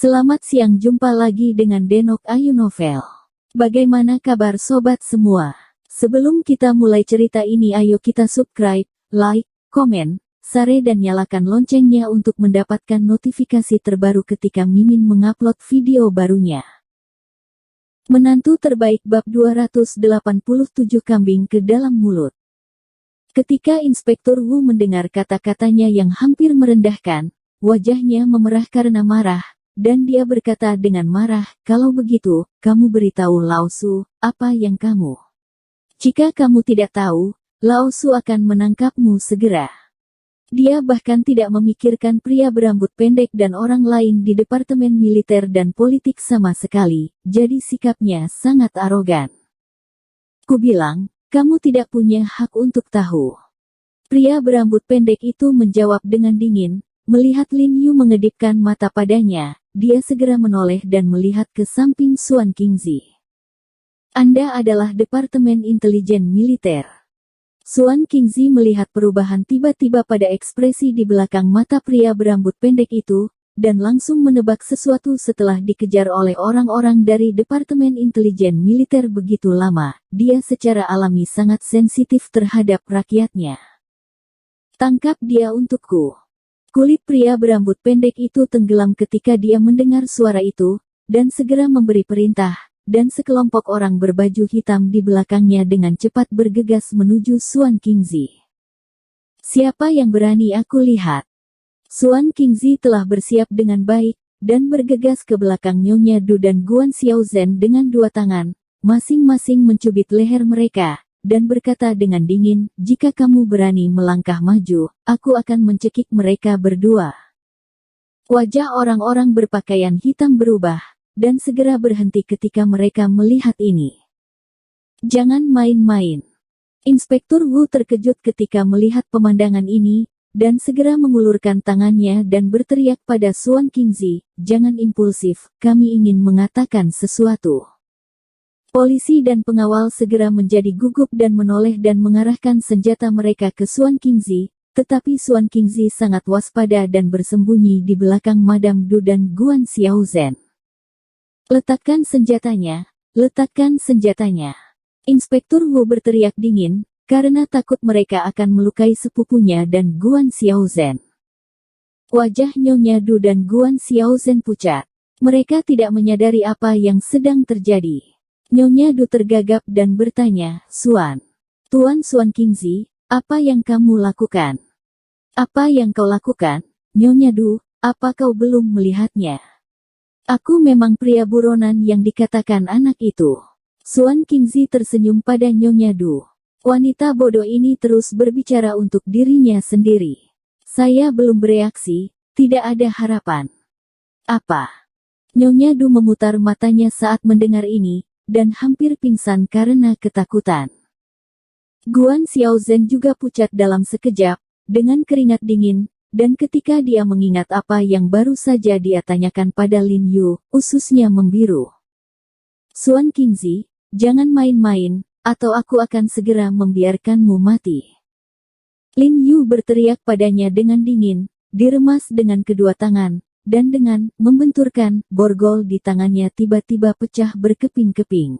Selamat siang, jumpa lagi dengan Denok Ayu Novel. Bagaimana kabar sobat semua? Sebelum kita mulai cerita ini, ayo kita subscribe, like, komen, share dan nyalakan loncengnya untuk mendapatkan notifikasi terbaru ketika Mimin mengupload video barunya. Menantu terbaik bab 287 kambing ke dalam mulut. Ketika Inspektur Wu mendengar kata-katanya yang hampir merendahkan, wajahnya memerah karena marah. Dan dia berkata dengan marah, "Kalau begitu, kamu beritahu Lao Su, apa yang kamu? Jika kamu tidak tahu, Lao Su akan menangkapmu segera." Dia bahkan tidak memikirkan pria berambut pendek dan orang lain di Departemen Militer dan Politik sama sekali, jadi sikapnya sangat arogan. "Kubilang, kamu tidak punya hak untuk tahu." Pria berambut pendek itu menjawab dengan dingin. Melihat Lin Yu mengedipkan mata padanya, dia segera menoleh dan melihat ke samping Suan Qingzi. "Anda adalah Departemen Intelijen Militer." Suan Qingzi melihat perubahan tiba-tiba pada ekspresi di belakang mata pria berambut pendek itu, dan langsung menebak sesuatu setelah dikejar oleh orang-orang dari Departemen Intelijen Militer begitu lama. Dia secara alami sangat sensitif terhadap rakyatnya. "Tangkap dia untukku." Kulit pria berambut pendek itu tenggelam ketika dia mendengar suara itu, dan segera memberi perintah, dan sekelompok orang berbaju hitam di belakangnya dengan cepat bergegas menuju Suan Qingzi. "Siapa yang berani aku lihat?" Suan Qingzi telah bersiap dengan baik, dan bergegas ke belakang Nyonya Du dan Guan Xiaozhen dengan dua tangan, masing-masing mencubit leher mereka, dan berkata dengan dingin, "Jika kamu berani melangkah maju, aku akan mencekik mereka berdua." Wajah orang-orang berpakaian hitam berubah, dan segera berhenti ketika mereka melihat ini. "Jangan main-main." Inspektur Wu terkejut ketika melihat pemandangan ini, dan segera mengulurkan tangannya dan berteriak pada Suan Qingzi, "Jangan impulsif, kami ingin mengatakan sesuatu." Polisi dan pengawal segera menjadi gugup dan menoleh dan mengarahkan senjata mereka ke Suan Qingzi, tetapi Suan Qingzi sangat waspada dan bersembunyi di belakang Madame Du dan Guan Xiaozhen. "Letakkan senjatanya, letakkan senjatanya." Inspektur Wu berteriak dingin, karena takut mereka akan melukai sepupunya dan Guan Xiaozhen. Wajah Nyonya Du dan Guan Xiaozhen pucat. Mereka tidak menyadari apa yang sedang terjadi. Nyonya Du tergagap dan bertanya, Tuan Suan Qingzi, apa yang kamu lakukan?" "Apa yang kau lakukan, Nyonya Du, apa kau belum melihatnya? Aku memang pria buronan yang dikatakan anak itu." Suan Qingzi tersenyum pada Nyonya Du. Wanita bodoh ini terus berbicara untuk dirinya sendiri. "Saya belum bereaksi, tidak ada harapan." "Apa?" Nyonya Du memutar matanya saat mendengar ini, dan hampir pingsan karena ketakutan. Guan Xiaozhen juga pucat dalam sekejap, dengan keringat dingin, dan ketika dia mengingat apa yang baru saja dia tanyakan pada Lin Yu, ususnya membiru. "Suan Qingzi, jangan main-main, atau aku akan segera membiarkanmu mati." Lin Yu berteriak padanya dengan dingin, diremas dengan kedua tangan, dan dengan membenturkan borgol di tangannya tiba-tiba pecah berkeping-keping.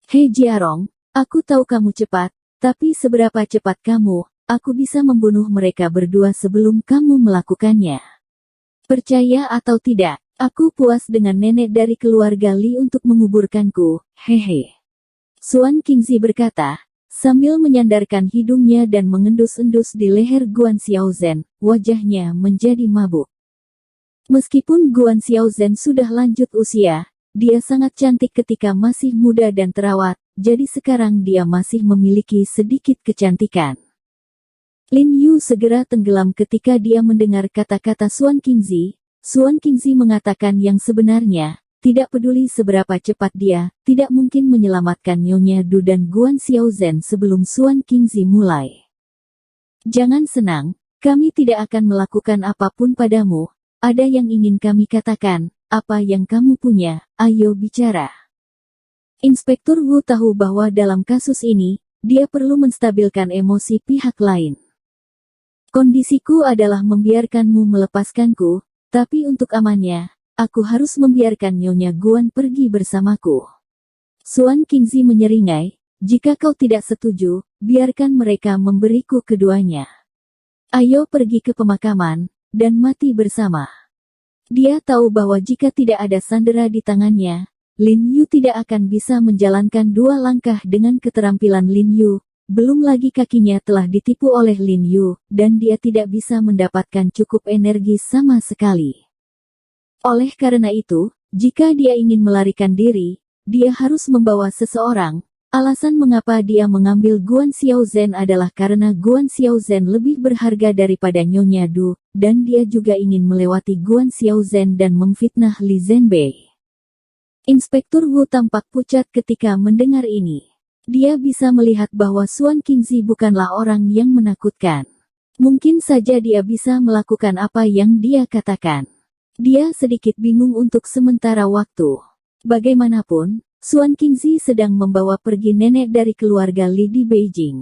"He Jiarong, aku tahu kamu cepat, tapi seberapa cepat kamu, aku bisa membunuh mereka berdua sebelum kamu melakukannya. Percaya atau tidak, aku puas dengan nenek dari keluarga Li untuk menguburkanku, hehe." Suan Qingzi berkata, sambil menyandarkan hidungnya dan mengendus-endus di leher Guan Xiaozhen, wajahnya menjadi mabuk. Meskipun Guan Xiaozhen sudah lanjut usia, dia sangat cantik ketika masih muda dan terawat, jadi sekarang dia masih memiliki sedikit kecantikan. Lin Yu segera tenggelam ketika dia mendengar kata-kata Suan Qingzi. Suan Qingzi mengatakan yang sebenarnya, tidak peduli seberapa cepat dia, tidak mungkin menyelamatkan Nyonya Du dan Guan Xiaozhen sebelum Suan Qingzi mulai. "Jangan senang, kami tidak akan melakukan apapun padamu. Ada yang ingin kami katakan, apa yang kamu punya, ayo bicara." Inspektur Wu tahu bahwa dalam kasus ini, dia perlu menstabilkan emosi pihak lain. "Kondisiku adalah membiarkanmu melepaskanku, tapi untuk amannya, aku harus membiarkan Nyonya Guan pergi bersamaku. Suan Qingzi menyeringai, jika kau tidak setuju, biarkan mereka memberiku keduanya. Ayo pergi ke pemakaman, dan mati bersama. Dia tahu bahwa jika tidak ada sandera di tangannya, Lin Yu tidak akan bisa menjalankan 2 langkah dengan keterampilan Lin Yu, belum lagi kakinya telah ditipu oleh Lin Yu, dan dia tidak bisa mendapatkan cukup energi sama sekali. Oleh karena itu, jika dia ingin melarikan diri, dia harus membawa seseorang. Alasan mengapa dia mengambil Guan Xiaozhen adalah karena Guan Xiaozhen lebih berharga daripada Nyonya Du, dan dia juga ingin melewati Guan Xiaozhen dan memfitnah Li Zhenbei. Inspektur Wu tampak pucat ketika mendengar ini. Dia bisa melihat bahwa Suan Qingzi bukanlah orang yang menakutkan. Mungkin saja dia bisa melakukan apa yang dia katakan. Dia sedikit bingung untuk sementara waktu. Bagaimanapun, Suan Qingzi sedang membawa pergi nenek dari keluarga Li di Beijing.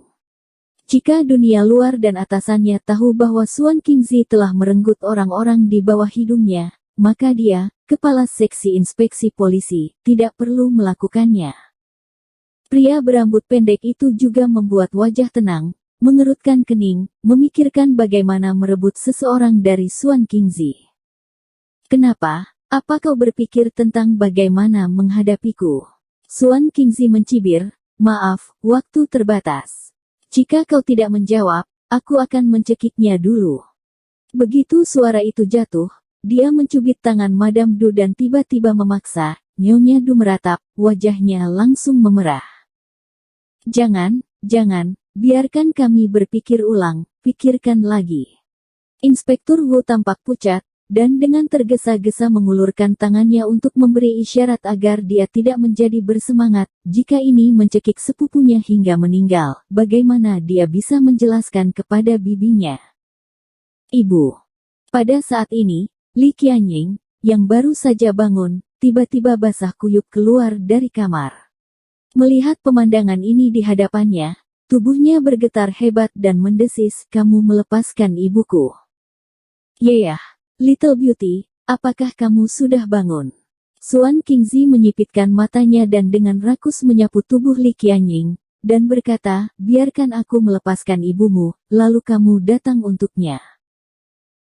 Jika dunia luar dan atasannya tahu bahwa Suan Qingzi telah merenggut orang-orang di bawah hidungnya, maka dia, kepala seksi inspeksi polisi, tidak perlu melakukannya. Pria berambut pendek itu juga membuat wajah tenang, mengerutkan kening, memikirkan bagaimana merebut seseorang dari Suan Qingzi. Kenapa? Apa kau berpikir tentang bagaimana menghadapiku? Suan Qingzi mencibir, maaf, waktu terbatas. Jika kau tidak menjawab, aku akan mencekiknya dulu. Begitu suara itu jatuh, dia mencubit tangan Madame Du dan tiba-tiba memaksa, Nyonya Du meratap, wajahnya langsung memerah. Jangan, biarkan kami berpikir ulang, pikirkan lagi. Inspektur Wu tampak pucat, dan dengan tergesa-gesa mengulurkan tangannya untuk memberi isyarat agar dia tidak menjadi bersemangat. Jika ini mencekik sepupunya hingga meninggal, bagaimana dia bisa menjelaskan kepada bibinya? Ibu. Pada saat ini, Li Qianying, yang baru saja bangun, tiba-tiba basah kuyup keluar dari kamar. Melihat pemandangan ini di hadapannya, tubuhnya bergetar hebat dan mendesis, kamu melepaskan ibuku. Yeyah. Little Beauty, apakah kamu sudah bangun? Suan Qingzi menyipitkan matanya dan dengan rakus menyapu tubuh Li Qianying, dan berkata, biarkan aku melepaskan ibumu, lalu kamu datang untuknya.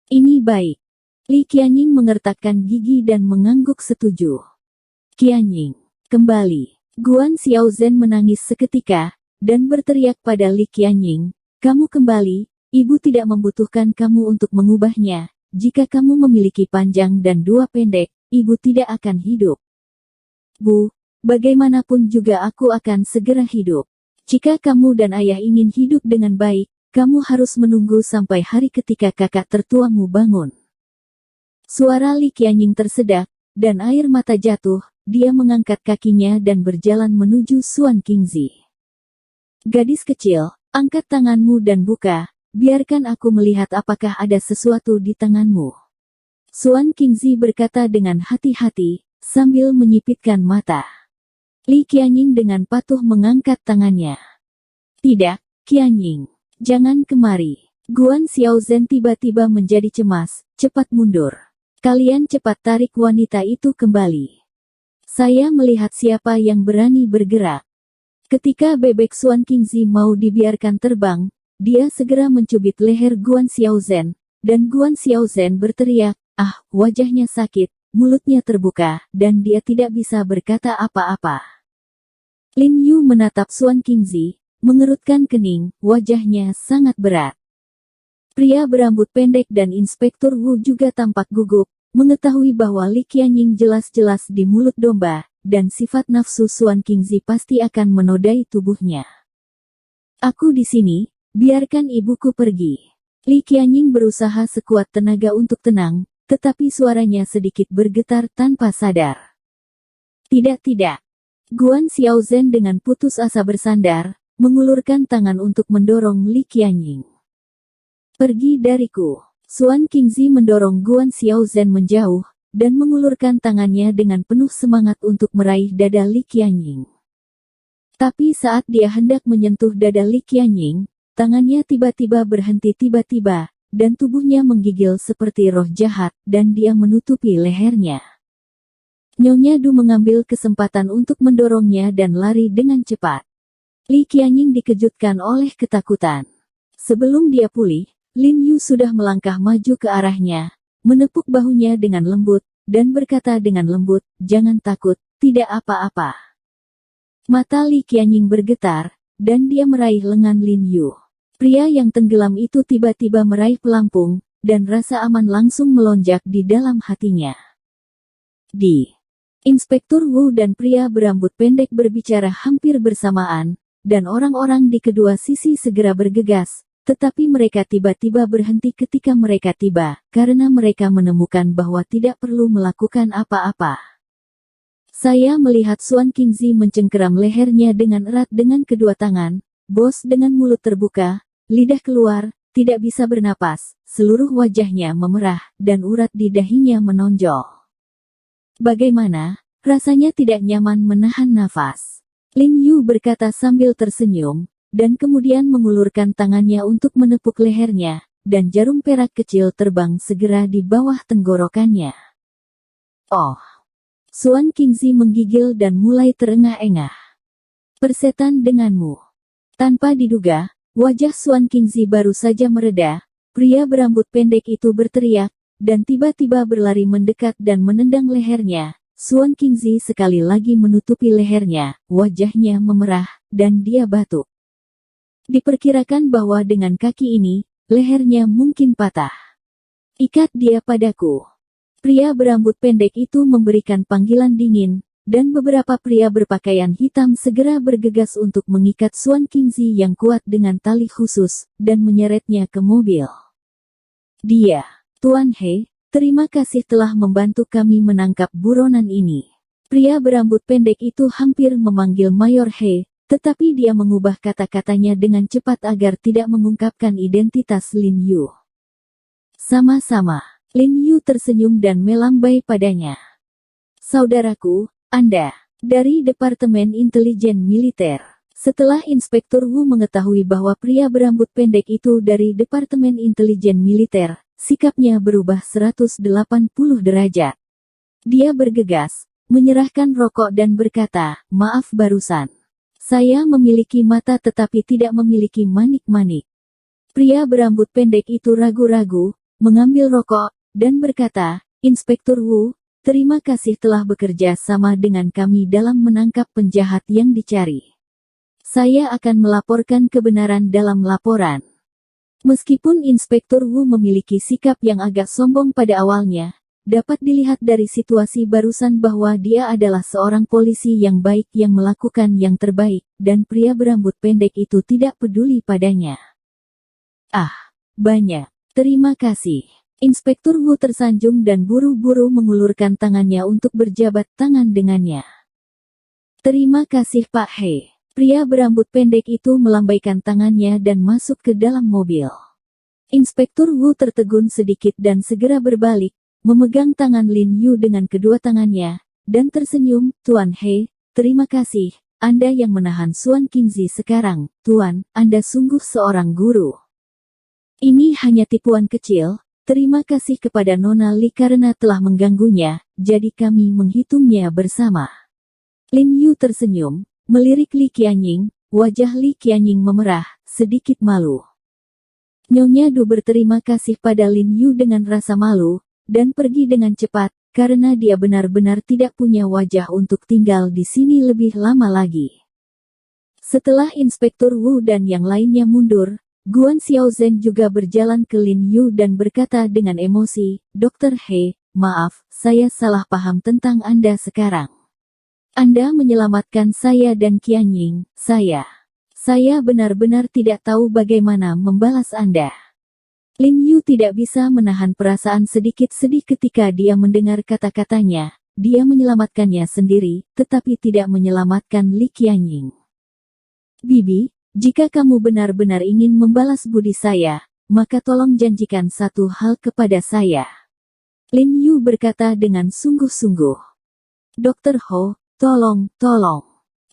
Ini baik. Li Qianying mengertakkan gigi dan mengangguk setuju. Qianying, kembali. Guan Xiaozhen menangis seketika, dan berteriak pada Li Qianying, kamu kembali, ibu tidak membutuhkan kamu untuk mengubahnya. Jika kamu memiliki panjang dan 2 pendek, ibu tidak akan hidup. Bu, bagaimanapun juga aku akan segera hidup. Jika kamu dan ayah ingin hidup dengan baik, kamu harus menunggu sampai hari ketika kakak tertuamu bangun. Suara Li Qianying tersedak, dan air mata jatuh, dia mengangkat kakinya dan berjalan menuju Suan Qingzi. Gadis kecil, angkat tanganmu dan buka. Biarkan aku melihat apakah ada sesuatu di tanganmu. Suan Qingzi berkata dengan hati-hati, sambil menyipitkan mata. Li Qianying dengan patuh mengangkat tangannya. Tidak, Qianying. Jangan kemari. Guan Xiaozhen tiba-tiba menjadi cemas, cepat mundur. Kalian cepat tarik wanita itu kembali. Saya melihat siapa yang berani bergerak. Ketika bebek Suan Qingzi mau dibiarkan terbang, dia segera mencubit leher Guan Xiaozhen, dan Guan Xiaozhen berteriak, wajahnya sakit, mulutnya terbuka, dan dia tidak bisa berkata apa-apa. Lin Yu menatap Suan Qingzi, mengerutkan kening, wajahnya sangat berat. Pria berambut pendek dan Inspektur Wu juga tampak gugup, mengetahui bahwa Li Qianying jelas-jelas di mulut domba, dan sifat nafsu Suan Qingzi pasti akan menodai tubuhnya. Aku di sini. Biarkan ibuku pergi. Li Qianying berusaha sekuat tenaga untuk tenang, tetapi suaranya sedikit bergetar tanpa sadar. Tidak. Guan Xiaozhen dengan putus asa bersandar, mengulurkan tangan untuk mendorong Li Qianying. Pergi dariku. Suan Qingzi mendorong Guan Xiaozhen menjauh, dan mengulurkan tangannya dengan penuh semangat untuk meraih dada Li Qianying. Tapi saat dia hendak menyentuh dada Li Qianying, tangannya tiba-tiba berhenti tiba-tiba, dan tubuhnya menggigil seperti roh jahat, dan dia menutupi lehernya. Nyonya Du mengambil kesempatan untuk mendorongnya dan lari dengan cepat. Li Qianying dikejutkan oleh ketakutan. Sebelum dia pulih, Lin Yu sudah melangkah maju ke arahnya, menepuk bahunya dengan lembut, dan berkata dengan lembut, "Jangan takut, tidak apa-apa." Mata Li Qianying bergetar, dan dia meraih lengan Lin Yu. Pria yang tenggelam itu tiba-tiba meraih pelampung, dan rasa aman langsung melonjak di dalam hatinya. Inspektur Wu dan pria berambut pendek berbicara hampir bersamaan, dan orang-orang di kedua sisi segera bergegas, tetapi mereka tiba-tiba berhenti ketika mereka tiba, karena mereka menemukan bahwa tidak perlu melakukan apa-apa. Saya melihat Xuan Qingzi mencengkeram lehernya dengan erat dengan kedua tangan, bos dengan mulut terbuka, lidah keluar, tidak bisa bernapas, seluruh wajahnya memerah, dan urat di dahinya menonjol. Bagaimana? Rasanya tidak nyaman menahan nafas. Lin Yu berkata sambil tersenyum, dan kemudian mengulurkan tangannya untuk menepuk lehernya, dan jarum perak kecil terbang segera di bawah tenggorokannya. Oh! Xuan Qingzi menggigil dan mulai terengah-engah. Persetan denganmu. Tanpa diduga, wajah Xuan Qingzi baru saja mereda, pria berambut pendek itu berteriak, dan tiba-tiba berlari mendekat dan menendang lehernya. Xuan Qingzi sekali lagi menutupi lehernya, wajahnya memerah, dan dia batuk. Diperkirakan bahwa dengan kaki ini, lehernya mungkin patah. Ikat dia padaku. Pria berambut pendek itu memberikan panggilan dingin, dan beberapa pria berpakaian hitam segera bergegas untuk mengikat Xuan Qingzi yang kuat dengan tali khusus, dan menyeretnya ke mobil. Tuan He, terima kasih telah membantu kami menangkap buronan ini. Pria berambut pendek itu hampir memanggil Mayor He, tetapi dia mengubah kata-katanya dengan cepat agar tidak mengungkapkan identitas Lin Yu. Sama-sama, Lin Yu tersenyum dan melambai padanya. Saudaraku, Anda, dari Departemen Intelijen Militer. Setelah Inspektur Wu mengetahui bahwa pria berambut pendek itu dari Departemen Intelijen Militer, sikapnya berubah 180 derajat. Dia bergegas, menyerahkan rokok dan berkata, "Maaf barusan. Saya memiliki mata tetapi tidak memiliki manik-manik." Pria berambut pendek itu ragu-ragu, mengambil rokok, dan berkata, "Inspektur Wu, terima kasih telah bekerja sama dengan kami dalam menangkap penjahat yang dicari. Saya akan melaporkan kebenaran dalam laporan." Meskipun Inspektur Wu memiliki sikap yang agak sombong pada awalnya, dapat dilihat dari situasi barusan bahwa dia adalah seorang polisi yang baik yang melakukan yang terbaik, dan pria berambut pendek itu tidak peduli padanya. Banyak. Terima kasih. Inspektur Wu tersanjung dan buru-buru mengulurkan tangannya untuk berjabat tangan dengannya. Terima kasih Pak He. Pria berambut pendek itu melambaikan tangannya dan masuk ke dalam mobil. Inspektur Wu tertegun sedikit dan segera berbalik, memegang tangan Lin Yu dengan kedua tangannya, dan tersenyum, "Tuan He, terima kasih, Anda yang menahan Xuan Qingzi sekarang, Tuan, Anda sungguh seorang guru. Ini hanya tipuan kecil, terima kasih kepada Nona Li karena telah mengganggunya, jadi kami menghitungnya bersama." Lin Yu tersenyum, melirik Li Qianying, wajah Li Qianying memerah, sedikit malu. Nyonya Du berterima kasih pada Lin Yu dengan rasa malu, dan pergi dengan cepat, karena dia benar-benar tidak punya wajah untuk tinggal di sini lebih lama lagi. Setelah Inspektur Wu dan yang lainnya mundur, Guan Xiaozhen juga berjalan ke Lin Yu dan berkata dengan emosi, "Dr. He, maaf, saya salah paham tentang Anda sekarang. Anda menyelamatkan saya dan Qianying, saya benar-benar tidak tahu bagaimana membalas Anda." Lin Yu tidak bisa menahan perasaan sedikit sedih ketika dia mendengar kata-katanya, dia menyelamatkannya sendiri, tetapi tidak menyelamatkan Li Qianying. "Bibi, jika kamu benar-benar ingin membalas budi saya, maka tolong janjikan satu hal kepada saya." Lin Yu berkata dengan sungguh-sungguh. "Dr. Ho, tolong.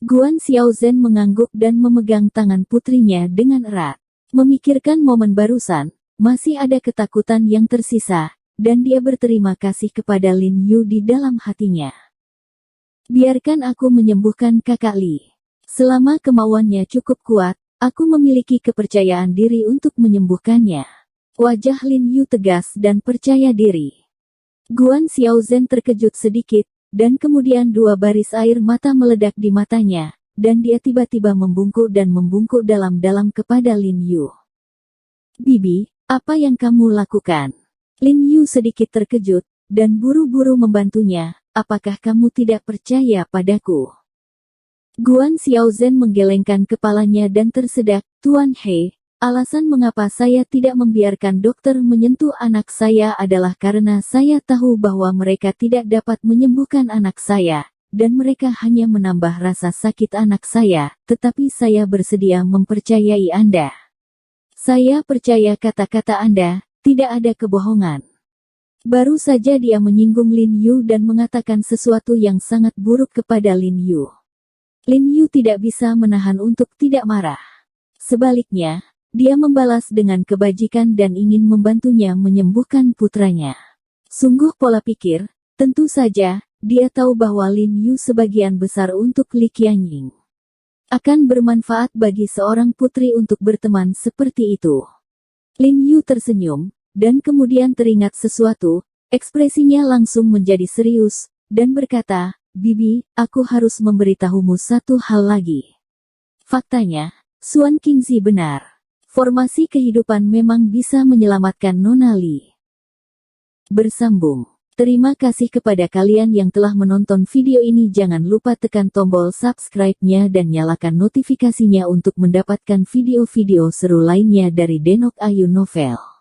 Guan Xiaozhen mengangguk dan memegang tangan putrinya dengan erat. Memikirkan momen barusan, masih ada ketakutan yang tersisa, dan dia berterima kasih kepada Lin Yu di dalam hatinya. Biarkan aku menyembuhkan kakak Li. Selama kemauannya cukup kuat, aku memiliki kepercayaan diri untuk menyembuhkannya. Wajah Lin Yu tegas dan percaya diri. Guan Xiaozhen terkejut sedikit, dan kemudian dua baris air mata meledak di matanya, dan dia tiba-tiba membungkuk dalam-dalam kepada Lin Yu. Bibi, apa yang kamu lakukan? Lin Yu sedikit terkejut, dan buru-buru membantunya. Apakah kamu tidak percaya padaku? Guan Xiaozhen menggelengkan kepalanya dan tersedak. Tuan He, alasan mengapa saya tidak membiarkan dokter menyentuh anak saya adalah karena saya tahu bahwa mereka tidak dapat menyembuhkan anak saya, dan mereka hanya menambah rasa sakit anak saya, tetapi saya bersedia mempercayai Anda. Saya percaya kata-kata Anda, tidak ada kebohongan. Baru saja dia menyinggung Lin Yu dan mengatakan sesuatu yang sangat buruk kepada Lin Yu. Lin Yu tidak bisa menahan untuk tidak marah. Sebaliknya, dia membalas dengan kebajikan dan ingin membantunya menyembuhkan putranya. Sungguh pola pikir, tentu saja, dia tahu bahwa Lin Yu sebagian besar untuk Li Qianying. Akan bermanfaat bagi seorang putri untuk berteman seperti itu. Lin Yu tersenyum, dan kemudian teringat sesuatu, ekspresinya langsung menjadi serius, dan berkata, Bibi, aku harus memberitahumu satu hal lagi. Faktanya, Xuan Qingzi benar. Formasi kehidupan memang bisa menyelamatkan Nona Li. Bersambung. Terima kasih kepada kalian yang telah menonton video ini. Jangan lupa tekan tombol subscribe-nya dan nyalakan notifikasinya untuk mendapatkan video-video seru lainnya dari Denok Ayu Novel.